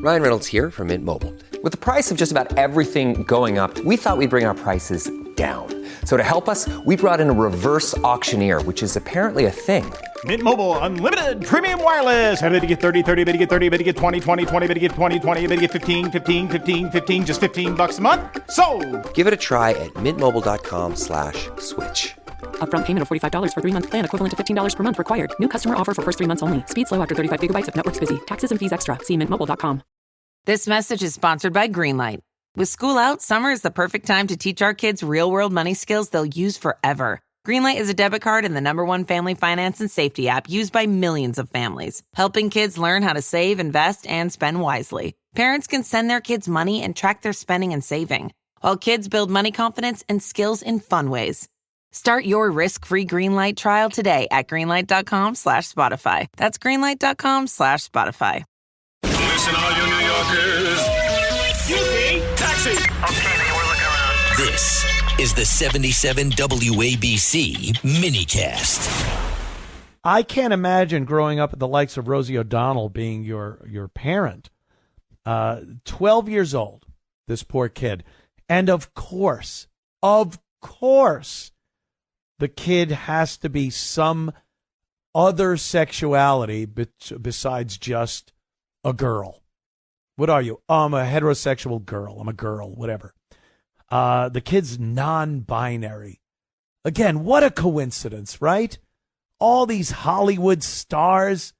Ryan Reynolds here from Mint Mobile. With the price of just about everything going up, we thought we'd bring our prices down. So to help us, we brought in a reverse auctioneer, which is apparently a thing. Mint Mobile Unlimited Premium Wireless. How to get 30, 30, bit to get 30, bit to get 20, 20, 20, bit to get 20, 20, bit to get 15, 15, 15, 15, just $15 a month? Sold! Give it a try at mintmobile.com/switch. Upfront payment of $45 for 3-month plan, equivalent to $15 per month required. New customer offer for first 3 months only. Speed slow after 35 gigabytes if network's busy. Taxes and fees extra. See mintmobile.com. This message is sponsored by Greenlight. With school out, summer is the perfect time to teach our kids real-world money skills they'll use forever. Greenlight is a debit card and the #1 family finance and safety app used by millions of families, helping kids learn how to save, invest, and spend wisely. Parents can send their kids money and track their spending and saving, while kids build money confidence and skills in fun ways. Start your risk-free Greenlight trial today at greenlight.com/Spotify. That's greenlight.com/Spotify. Listen, all you New Yorkers. Taxi! Okay, we're looking around. This is the 77 WABC minicast. I can't imagine growing up with the likes of Rosie O'Donnell being your parent. 12 years old, this poor kid. And of course, the kid has to be some other sexuality besides just a girl. What are you? Oh, I'm a heterosexual girl. I'm a girl, whatever. The kid's non-binary. Again, what a coincidence, right? All these Hollywood stars,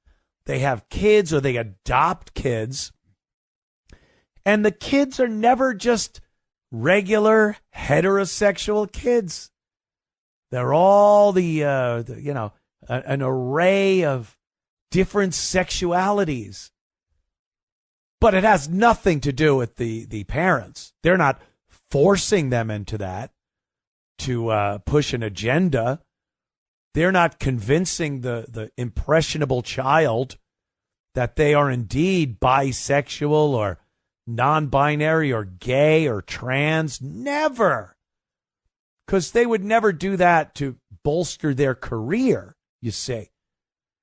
they have kids or they adopt kids. And the kids are never just regular heterosexual kids. They're all an array of different sexualities. But it has nothing to do with the parents. They're not forcing them into that to push an agenda. They're not convincing the impressionable child that they are indeed bisexual or non-binary or gay or trans. Never. Because they would never do that to bolster their career, you see.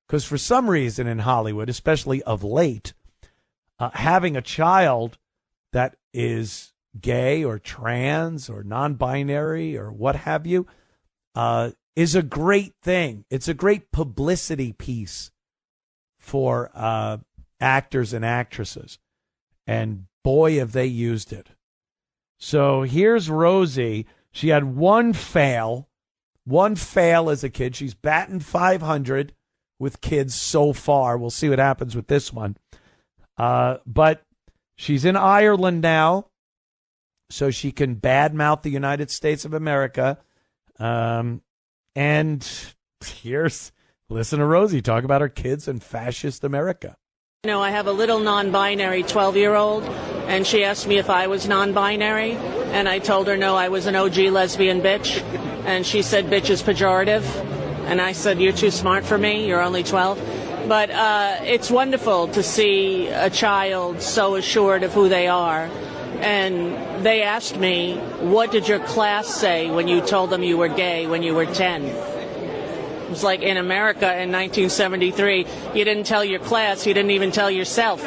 Because for some reason in Hollywood, especially of late, having a child that is gay or trans or non-binary or what have you is a great thing. It's a great publicity piece for actors and actresses. And boy, have they used it. So here's Rosie. She had one fail as a kid. She's batting 500 with kids so far. We'll see what happens with this one. But she's in Ireland now, so she can badmouth the United States of America. And listen to Rosie talk about her kids in fascist America. You know, I have a little non-binary 12-year-old, and she asked me if I was non-binary, and I told her no, I was an OG lesbian bitch, and she said bitch is pejorative, and I said you're too smart for me, you're only 12. But it's wonderful to see a child so assured of who they are. And they asked me, what did your class say when you told them you were gay when you were 10? It was like in America in 1973, you didn't tell your class, you didn't even tell yourself,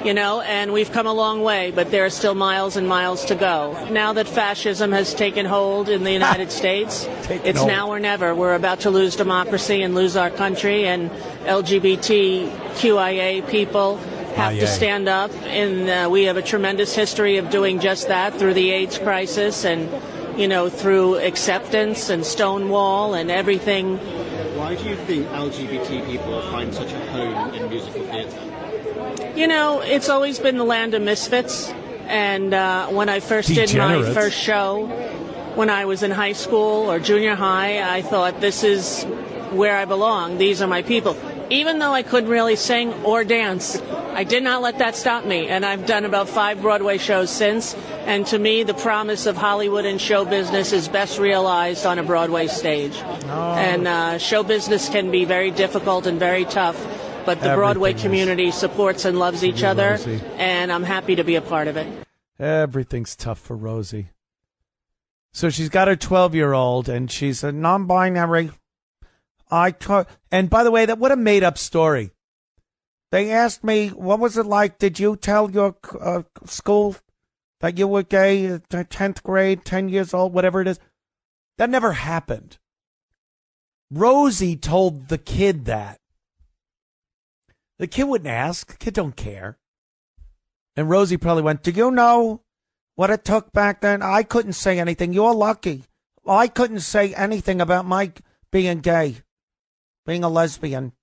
you know, and we've come a long way, but there are still miles and miles to go. Now that fascism has taken hold in the United States, it's now or never. We're about to lose democracy and lose our country, and LGBTQIA people have to stand up. And we have a tremendous history of doing just that through the AIDS crisis and, you know, through acceptance and Stonewall and everything. Why do you think LGBT people find such a home in musical theatre? You know, it's always been the land of misfits. And when I first did my first show, when I was in high school or junior high, I thought this is where I belong. These are my people. Even though I couldn't really sing or dance, I did not let that stop me. And I've done about 5 Broadway shows since. And to me, the promise of Hollywood and show business is best realized on a Broadway stage. And show business can be very difficult and very tough. But the Broadway community supports and loves each other. Rosie. And I'm happy to be a part of it. Everything's tough for Rosie. So she's got her 12-year-old, and she's a non-binary. And by the way, what a made-up story. They asked me, what was it like? Did you tell your school that you were gay, 10th grade, 10 years old, whatever it is? That never happened. Rosie told the kid that. The kid wouldn't ask. The kid don't care. And Rosie probably went, do you know what it took back then? I couldn't say anything. You're lucky. I couldn't say anything about my being gay, being a lesbian.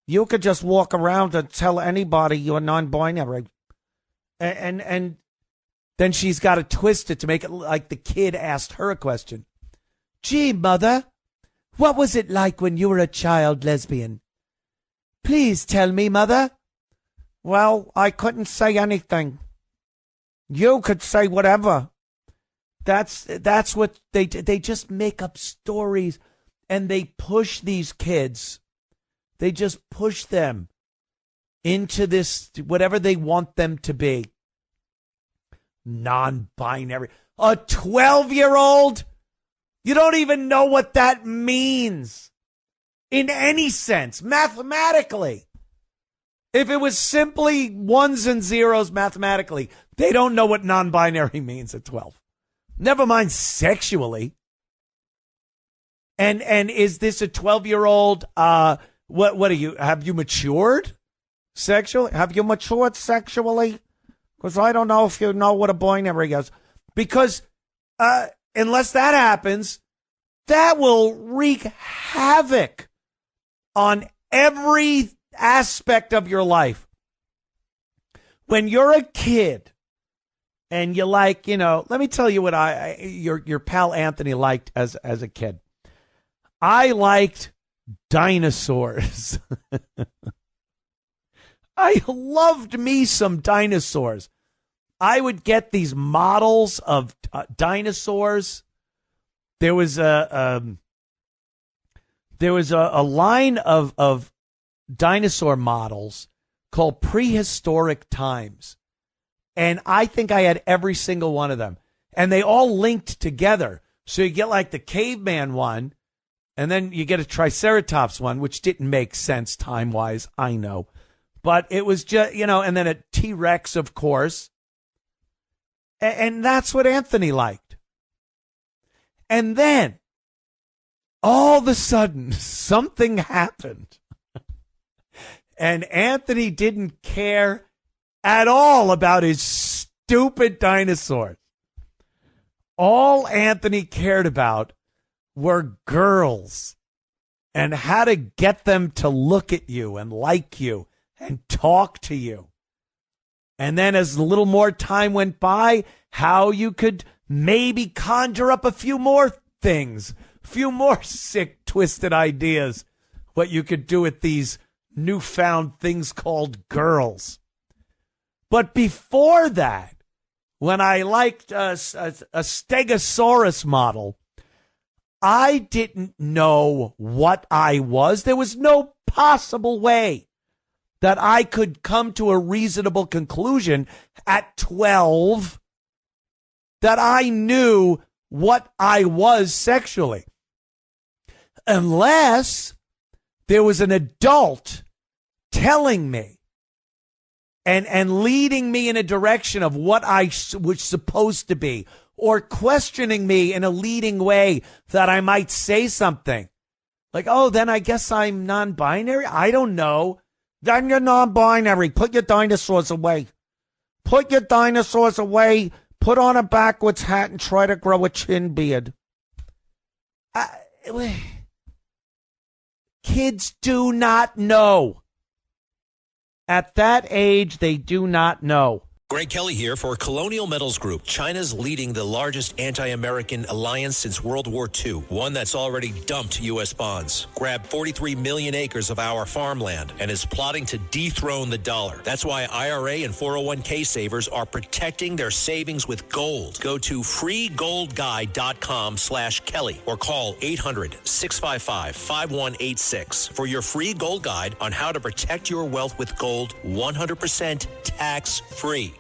You could just walk around and tell anybody you're non-binary. And then she's got to twist it to make it like the kid asked her a question. Gee, mother, what was it like when you were a child lesbian? Please tell me, mother. Well, I couldn't say anything. You could say whatever. That's what they just make up stories, and they push these kids. They just push them into this, whatever they want them to be. Non-binary. A 12-year-old? You don't even know what that means in any sense, mathematically. If it was simply ones and zeros mathematically, they don't know what non-binary means at 12. Never mind sexually. And is this a 12-year-old? What are you? Have you matured sexually? Have you matured sexually? Because I don't know if you know what a binary is. Because unless that happens, that will wreak havoc on every aspect of your life. When you're a kid and you like, let me tell you what your pal Anthony liked as a kid. I liked dinosaurs. I loved me some dinosaurs. I would get these models of dinosaurs. There was a line of dinosaur models called Prehistoric Times. And I think I had every single one of them. And they all linked together. So you get like the caveman one, and then you get a Triceratops one, which didn't make sense time-wise, I know. But it was just, and then a T-Rex, of course. And that's what Anthony liked. And then, all of a sudden, something happened. And Anthony didn't care at all about his stupid dinosaurs. All Anthony cared about were girls and how to get them to look at you and like you and talk to you. And then as a little more time went by, how you could maybe conjure up a few more things, a few more sick, twisted ideas, what you could do with these newfound things called girls. But before that, when I liked a Stegosaurus model, I didn't know what I was. There was no possible way that I could come to a reasonable conclusion at 12 that I knew what I was sexually. Unless there was an adult telling me and leading me in a direction of what I was supposed to be, or questioning me in a leading way that I might say something. Like, oh, then I guess I'm non-binary? I don't know. Then you're non-binary. Put your dinosaurs away. Put your dinosaurs away. Put on a backwards hat and try to grow a chin beard. Kids do not know. At that age, they do not know. Greg Kelly here for Colonial Metals Group, China's leading the largest anti-American alliance since World War II, one that's already dumped U.S. bonds, grabbed 43 million acres of our farmland, and is plotting to dethrone the dollar. That's why IRA and 401k savers are protecting their savings with gold. Go to freegoldguide.com/Kelly or call 800-655-5186 for your free gold guide on how to protect your wealth with gold 100% tax-free.